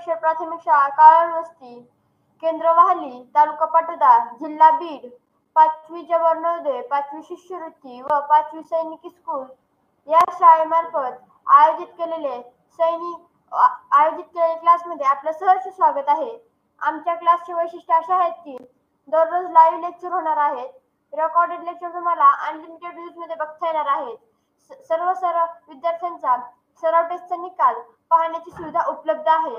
प्राथमिक शाळा काळवस्ती, केंद्र वाहली, तालुका पाटोदा, जिल्हा बीड, 5वी जवाहर नवोदय, 5वी शिष्यवृत्ती व 5वी सैनिकी स्कूल या शाळेमार्फत आयोजित केलेल्या क्लासमध्ये आपलं सहर्ष स्वागत आहे. आमच्या क्लासचे वैशिष्ट्य असे आहेत की दररोज लाईव्ह लेक्चर होणार आहेत. रेकॉर्डेड लेक्चर तुम्हाला अनलिमिटेड व्ह्यूज मध्ये बघता येणार आहेत. सर्व विद्यार्थ्यांचा सराव टेस्टचा निकाल पाहण्याची सुविधा उपलब्ध आहे.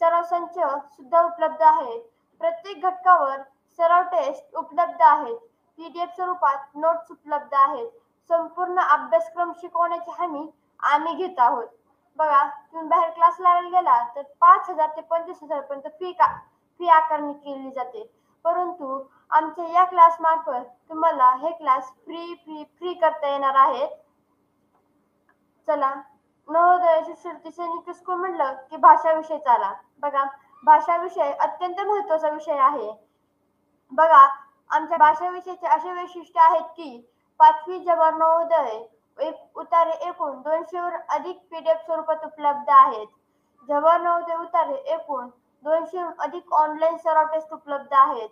सराव संच सुद्धा उपलब्ध आहे. प्रत्येक घटकावर सराव टेस्ट उपलब्ध आहेत. PDF स्वरूपात नोट्स उपलब्ध आहेत. संपूर्ण अभ्यासक्रम शिकवण्याची हमी आम्ही घेत आहोत. बघा, तुम्ही बाहेर क्लास लावायला गेला तर 5,000 ते 25,000 पर्यंत फी आकारणी केली जाते. परंतु आमच्या या क्लास मार्फत तुम्हाला हे क्लास फ्री करता येणार आहेत. चला, नवोदय शिष्यवृत्ती सैनिक स्कूल म्हटलं की भाषा विषय चाला. बघा, भाषा विषय अत्यंत महत्वाचा विषय आहे. बघा, आमच्या भाषा विषयाचे असे वैशिष्ट्य आहेत की 5वी जवाहर नवोदय उतारे एकूण 200 अधिक PDF स्वरूपात उपलब्ध आहेत. जवाहर नवोदय उतारे एकूण 200 अधिक ऑनलाईन सराव टेस्ट उपलब्ध आहेत.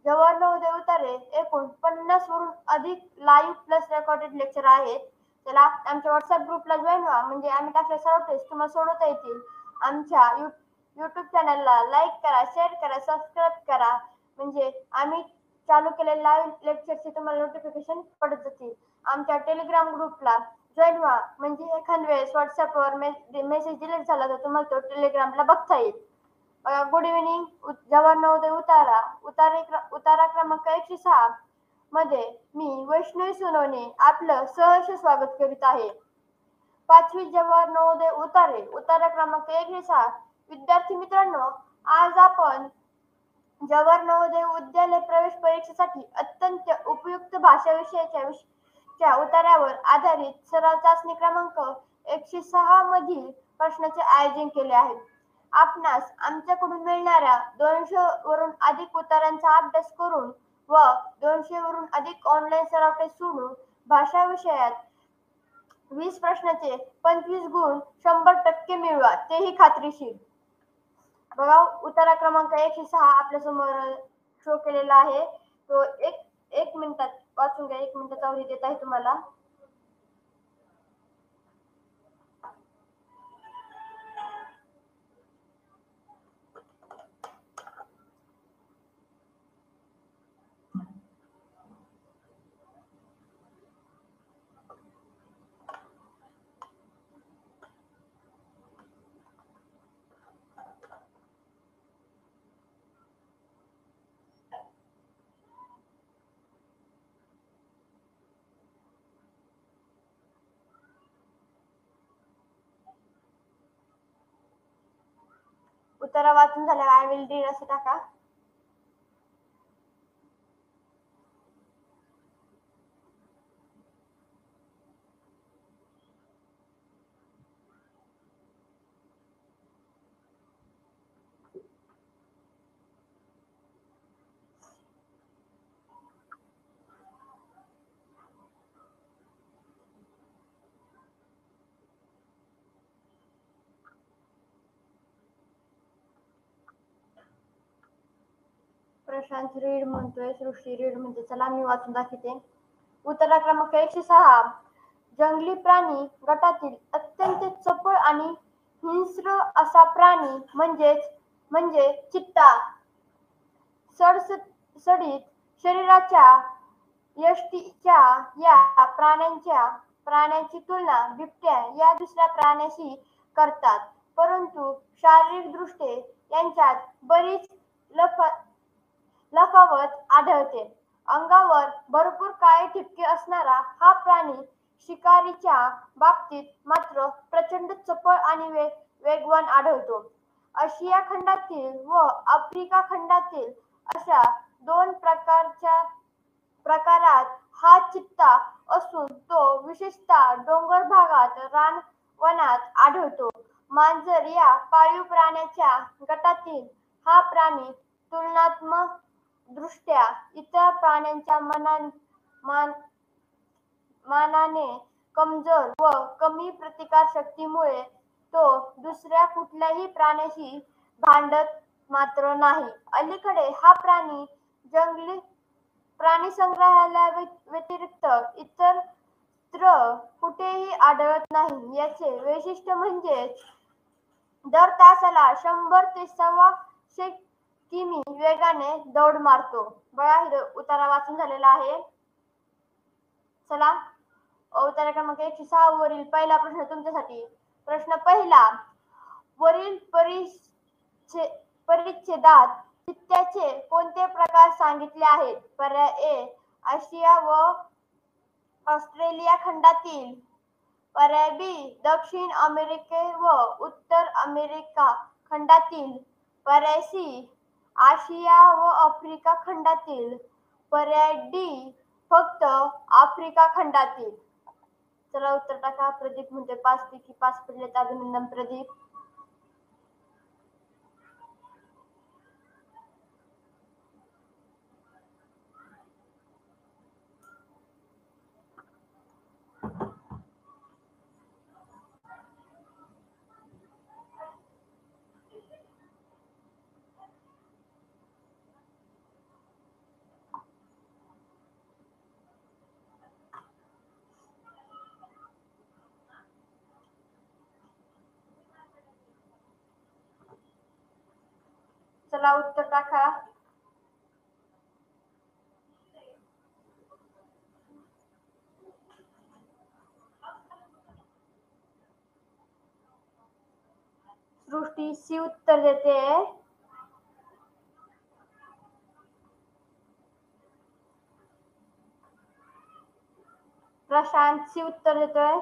जवाहर नवोदय उतारे एकूण 50 अधिक लाईव्ह प्लस रेकॉर्डेड लेक्चर आहेत. चला, आमच्या व्हॉट्सअप ग्रुपला जॉईन व्हा, म्हणजे आम्ही टाकलेले सराव टेस्ट तुम्हाला सोडवता येतील. आमच्या YouTube चॅनलला लाईक करा, शेअर करा, सबस्क्राईब करा, म्हणजे आम्ही चालू केलेले लाईव्ह लेक्चरचे तुम्हाला नोटिफिकेशन पडत जातील. आमच्या टेलिग्राम ग्रुपला जॉईन व्हा, म्हणजे एखाद वेळेस व्हॉट्सअपवर मेसेज डिलीट झाला तर तुम्हाला तो टेलिग्रामला बघता येईल. Good evening. जवाहर नवोदय उतारा क्रमांक 106 मध्ये मी वैष्णवी सोनवणे आपलं सहर्ष स्वागत करीत आहे. 5वी जवाहर नवोदय उतारा क्रमांक 106 विद्यार्थी मित्रांनो, आज आपण जवाहर नवोदय विद्यालय प्रवेश परीक्षेसाठी अत्यंत उपयुक्त भाषा विषयाच्या उतार्यावर आधारित सराव चाचणी क्रमांक 106 मधील प्रश्नाचे आयोजन केले आहे. आपणास आमच्याकडून मिळणाऱ्या 200 वरून अधिक उतारांचा अभ्यास करून व 200 वरून अधिक ऑनलाईन सराव टेस्ट सोडून भाषा विषयात 20 प्रश्नाचे 25 गुण 100% मिळवा, तेही खात्रीशीर. बघा, उतारा क्रमांक 106 आपल्या समोर शो केलेला आहे. तो एक मिनिटात वाचून घ्या. 1 मिनिटाचा अवधी देत आहे तुम्हाला. उत्तर वाचून झाल्यावर आय विल रीड असं टाका. प्रशांत रीड म्हणतोय, सृष्टी रीड म्हणते. चला, मी वाचून दाखवते. उत्तर क्रमांक 106 जंगली प्राणी गटातील अत्यंत चपळ आणि हिंस्र असा प्राणी म्हणजे चित्ता. सडसडीत शरीराच्या यष्टीच्या या प्राण्याची तुलना बिबट्या या दुसऱ्या प्राण्याशी करतात, परंतु शारीरिकदृष्ट्या यांच्यात बरीच लफावत आढळते. अंगावर भरपूर काळे ठिपके असणारा हा प्राणी शिकारीच्या बाबतीत मात्र प्रचंड चपळ आणि वेगवान आढळतो. आशिया खंडातील व आफ्रिका खंडातील अशा 2 प्रकारात हा चित्ता असून तो विशेषतः डोंगर भागात रानवनात आढळतो. मांजर या पाळीव प्राण्याच्या गटातील हा प्राणी तुलनात्मक दृष्ट्या इतर प्राण्यांच्या मानाने कमजोर व कमी प्रतिकारशक्तीमुळे तो दुसऱ्या कुठल्याही प्राण्याशी भांडत मात्र नाही. अलीकडे हा प्राणी जंगली प्राणी संग्रहालया व्यतिरिक्त इतरत्र कुठेही आढळत नाही. याचे वैशिष्ट्य म्हणजे दर तासाला 100 ते 125 किमी वेगाने दौड मारतो. बघा इथं उतारा वाचून झालेला आहे. चला उतारा क्रमांक 106 वरील पहिला प्रश्न तुमच्यासाठी. प्रश्न पहिला, वरील परिच्छेदात चित्त्याचे कोणते प्रकार सांगितले आहेत? पर्याय ए आशिया व ऑस्ट्रेलिया खंडातील, पर्याय बी दक्षिण अमेरिका व उत्तर अमेरिका खंडातील, पर्याय सी आशिया व आफ्रिका खंडातील, पर्याय डी फक्त आफ्रिका खंडातील. चला उत्तर टाका. प्रदीप म्हणते 5 पैकी 5 पडलेत. अभिनंदन प्रदीप. चला उत्तर टाका. सृष्टी सी उत्तर देते. प्रशांत सी उत्तर देतोय.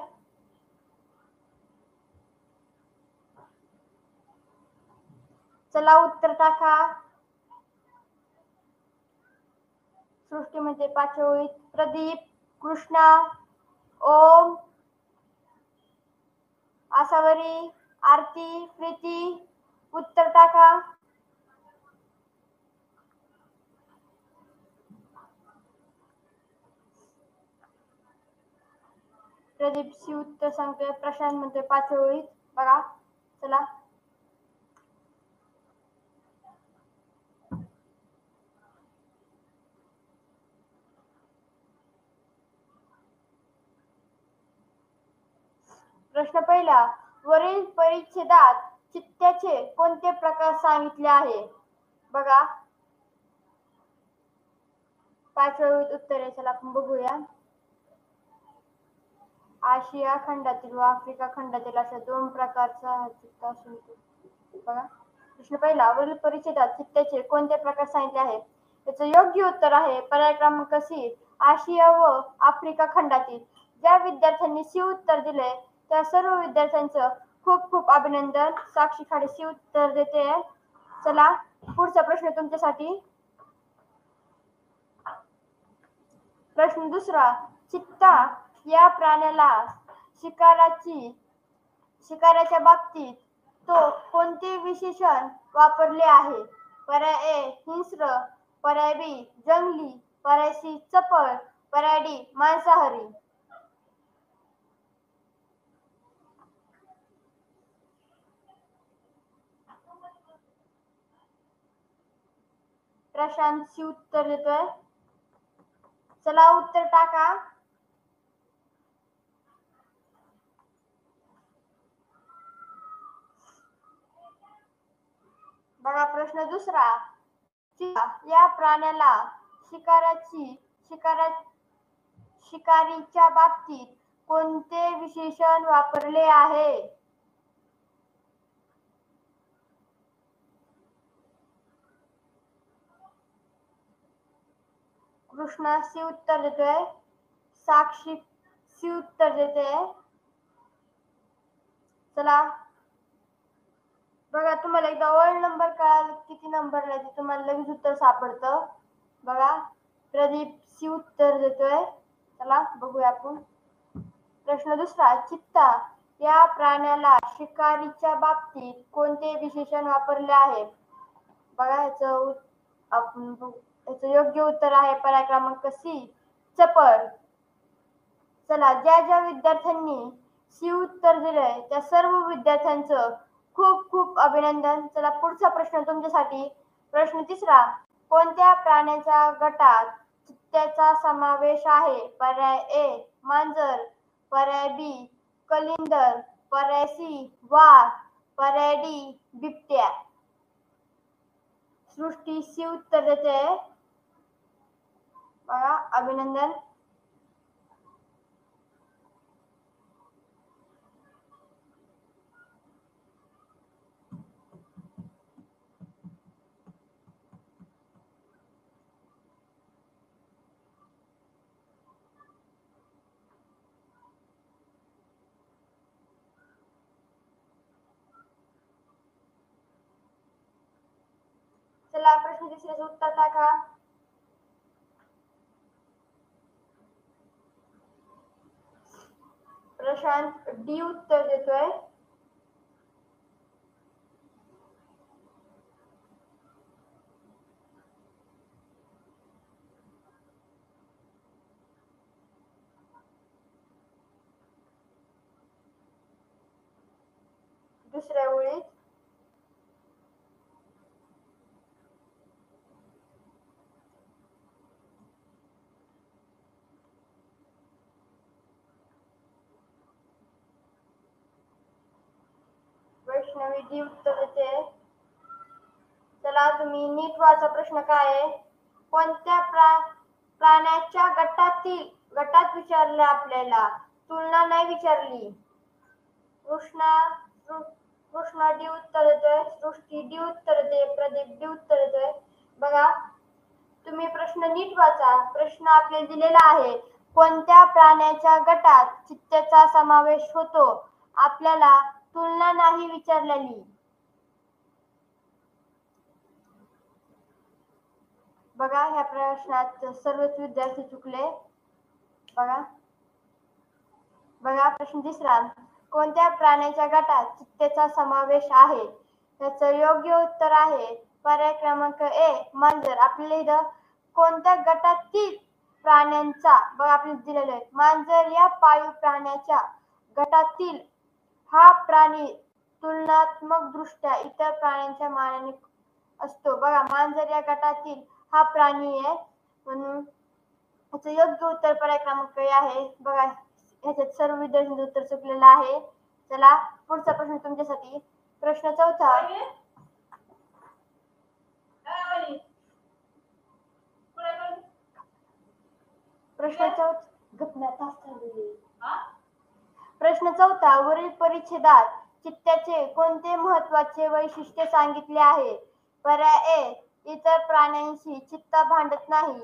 चला उत्तर टाका. सृष्टी म्हणजे 5व्या ओळीत. प्रदीप, कृष्णा, ओम, आसावरी, आरती, प्रीती उत्तर टाका. प्रदीप सी उत्तर सांगतोय. प्रशांत म्हणतोय 5व्या ओळीत. बघा चला. प्रश्न पहिला, वरील परिच्छेदात चित्त्याचे कोणते प्रकार सांगितले आहे? बघा 5व्या ओळीत उत्तर आहे. चला आपण बघूया. आशिया खंडातील व आफ्रिका खंडातील अशा 2 प्रकारचा चित्ता असून बघा. प्रश्न पहिला, वरील परिच्छेदात चित्त्याचे कोणते प्रकार सांगितले आहेत? याचं योग्य उत्तर आहे पर्याय क्रमांक सी आशिया व आफ्रिका खंडातील. ज्या विद्यार्थ्यांनी सी उत्तर दिले त्या सर्व विद्यार्थ्यांचं खूप खूप अभिनंदन. साक्षी खाडे सी उत्तर देते. चला पुढचा प्रश्न तुमच्यासाठी. प्रश्न दुसरा, चित्ता या प्राण्याला शिकाऱ्याच्या बाबतीत तो कोणते विशेषण वापरले आहे? पर्याय ए हिंस्र, पर्याय बी जंगली, पर्याय सी चपळ, पर्याय डी मांसाहारी. प्रशांत सी उत्तर देतोय. चला उत्तर टाका. बघा प्रश्न दुसरा, या प्राण्याला शिकारीच्या बाबतीत कोणते विशेषण वापरले आहे? कृष्णा सी उत्तर देतोय. साक्षी सी उत्तर देते. चला बघा तुम्हाला एकदा ओळ नंबर कळाल किती नंबरला आहे तुम्हाला लगेच उत्तर सापडतं. बघा प्रदीप सी उत्तर देतोय. चला बघूया आपण. प्रश्न दुसरा, चित्ता या प्राण्याला शिकारीच्या बाबतीत कोणते विशेषण वापरले आहे? बघा याचं योग्य उत्तर आहे पर्याय क्रमांक सी चपळ. चला ज्या ज्या विद्यार्थ्यांनी सी उत्तर दिलंय त्या सर्व विद्यार्थ्यांचं खूप खूप अभिनंदन. चला पुढचा प्रश्न तुमच्यासाठी. प्रश्न तिसरा. कोणत्या प्राण्याच्या गटात चित्त्याचा समावेश आहे? पर्याय ए मांजर, पर्याय बी कलिंदर, पर्याय सी वाघ, पर्याय डी बिबट्या. सृष्टी सी उत्तर देते. बघा अभिनंदन. चला प्रश्न तिसऱ्याचं उत्तर टाका. प्रशांत डी उत्तर देतोय. दुसऱ्या ओळीत वैष्णवी डी उत्तर देते. चला तुम्ही नीट वाचा. प्रश्न काय आहे? कोणत्या प्राण्याच्या गटात विचारलं आपल्याला, तुलना नाही विचारली. कृष्णा डी उत्तर देतोय, सृष्टी डी उत्तर देते, प्रदीप डी उत्तर देतोय. बघा तुम्ही प्रश्न नीट वाचा. प्रश्न आपल्याला दिलेला आहे, कोणत्या प्राण्याच्या गटात चित्त्याचा समावेश होतो? आपल्याला तुलना नाही विचारलेली. बघा ह्या प्रश्नात सर्वच विद्यार्थी चुकले. बघा प्रश्न तिसरा. कोणत्या प्राण्याच्या गटात चित्त्याचा समावेश आहे? त्याचं योग्य उत्तर आहे पर्याय क्रमांक ए मांजर. आपल्याला इथं कोणत्या गटातील प्राण्यांचा बघा आपल्याला दिलेलं आहे. मांजर या पाळीव प्राण्याच्या गटातील हा प्राणी तुलनात्मक दृष्ट्या इतर प्राण्यांच्या मानाने असतो. बघा मांजर या गटातील हा प्राणी आहे म्हणून याचं योग्य उत्तर पर्याय क्रमांक ए आहे. बघा ह्याच्यात सर्व विद्यार्थ्यांचं उत्तर चुकलेलं आहे. चला पुढचा प्रश्न तुमच्यासाठी. प्रश्न चौथा. प्रश्न चौथा. वरील परिच्छेदात चित्त्याचे कोणते महत्वाचे वैशिष्ट्य सांगितले आहे? पर्याय ए इतर प्राण्यांशी चित्त भांडत नाही.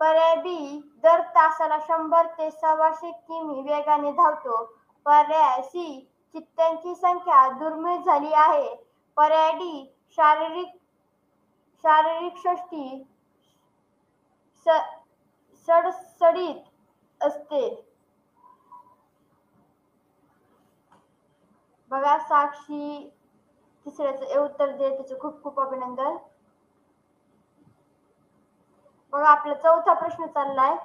पर्याय बी दर तासाला 100 ते 125 किमी वेगाने धावतो. पर्याय सी चित्त्यांची संख्या दुर्मिळ झाली आहे. पर्याय डी शारीरिक सृष्टी सडसडीत असते. बघा साक्षी तिसऱ्याचं उत्तर दे. त्याचे खूप खूप अभिनंदन. बघा आपला चौथा प्रश्न चाललाय.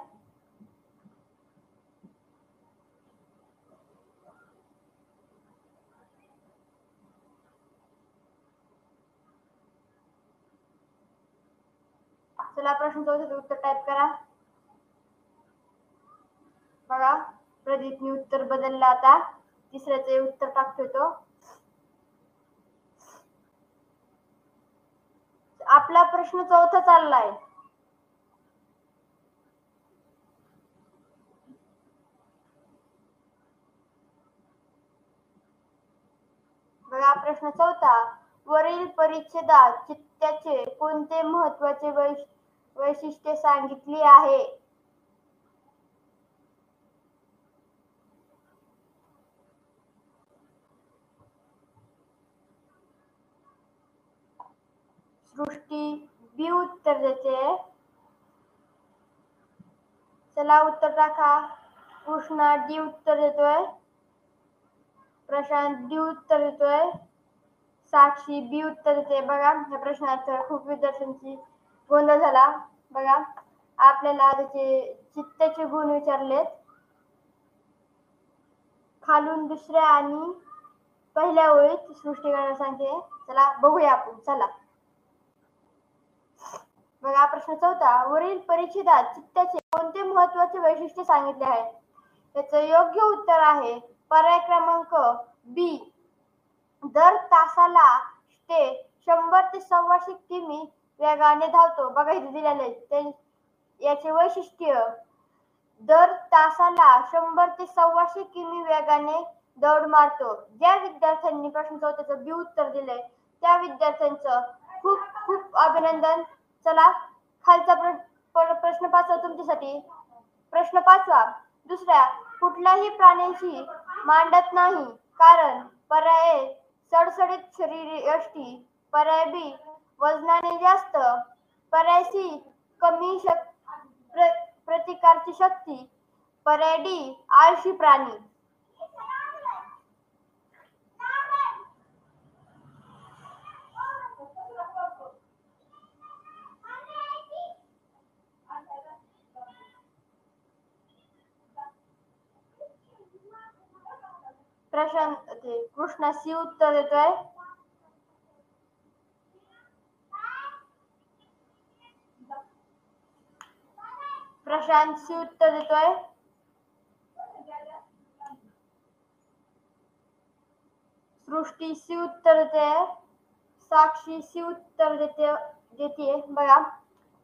चला प्रश्न चौथ्याचं उत्तर टाईप करा. बघा प्रदीपने उत्तर बदललं. आता तिसऱ्याचे उत्तर टाकतोय तो. आपला प्रश्न चौथा चाललाय. बघा प्रश्न चौथा. वरील परिच्छेदात चित्त्याचे कोणते महत्वाचे वैशिष्ट्य सांगितले आहे? सृष्टी बी उत्तर देते. चला उत्तर टाका. कृष्णा डी उत्तर देतोय. प्रशांत डी उत्तर देतोय. साक्षी बी उत्तर देते. बघा ह्या प्रश्नात खूप विद्यार्थ्यांची गोंधळ झाला. बघा आपल्याला त्याचे चित्ताचे गुण विचारलेत. खालून दुसऱ्या आणि पहिल्या ओळीत सृष्टी करायला सांगते. चला बघूया आपण. चला बघा प्रश्न 4. वरील परिच्छेदात चित्ताचे कोणते महत्वाचे वैशिष्ट्य सांगितले आहे? याचं योग्य उत्तर आहे पर्याय क्रमांक बी. दर तासाला ते 100 ते 125 किमी वेगाने धावतो. बघा इथे दिलेले ते याचे वैशिष्ट्य. दर तासाला 100 ते 125 किमी वेगाने दौड मारतो. ज्या विद्यार्थ्यांनी प्रश्न 4 बी उत्तर दिले त्या विद्यार्थ्यांचं खूप खूप अभिनंदन. चला खालचा प्रश्न 5 तुमच्यासाठी. प्रश्न 5. दुसऱ्या कुठल्याही प्राण्याची मांडत नाही कारण पर्याय ए सडसडीत शरीर यष्टी, पर्याय बी वजनाने जास्त, पर्याय सी कमी प्रतिकारची शक्ती, पर्याय डी आळशी प्राणी. कृष्णा सी उत्तर देतोय. प्रशांत सी उत्तर देतोय. सृष्टी सी उत्तर देते. साक्षी सी उत्तर देते. बघा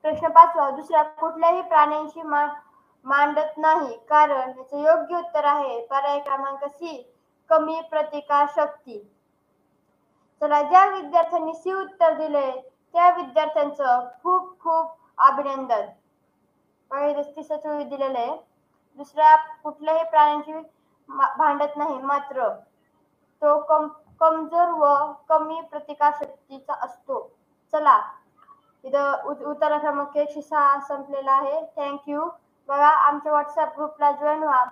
प्रश्न 5. दुसऱ्या कुठल्याही प्राण्यांची मांडत नाही कारण याचं योग्य उत्तर आहे पर्याय क्रमांक सी कमी प्रतिकार शक्ती. चला ज्या विद्यार्थ्यांनी सी उत्तर दिले त्या विद्यार्थ्यांचं खूप खूप अभिनंदन. दिलेलं आहे. दुसऱ्या कुठल्याही प्राण्यांची भांडत नाही मात्र तो कमजोर व कमी प्रतिकार शक्तीचा असतो. चला इथं उत्तर क्रमांक 106 संपलेला आहे. थँक्यू. बघा आमच्या व्हॉट्सअप ग्रुपला जॉईन व्हा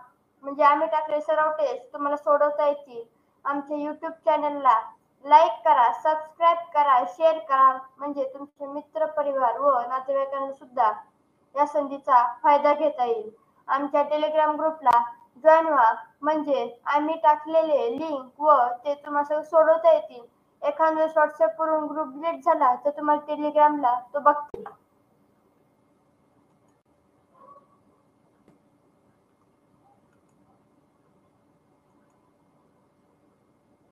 म्हणजे आम्ही टाकले सर्व टेस्ट तुम्हाला सोडवता येतील. आमच्या युट्यूब चॅनलला लाईक करा, सबस्क्राईब करा, शेअर करा म्हणजे तुमचे मित्र परिवार व नातेवाईकांना सुद्धा या संधीचा फायदा घेता येईल. आमच्या टेलिग्राम ग्रुपला जॉईन व्हा म्हणजे आम्ही टाकलेले लिंक व ते तुम्हाला सोडवता येतील. एखाद्या व्हॉट्सअप वरून ग्रुप डिलीट झाला तर तुम्हाला टेलिग्रामला तो बघतील.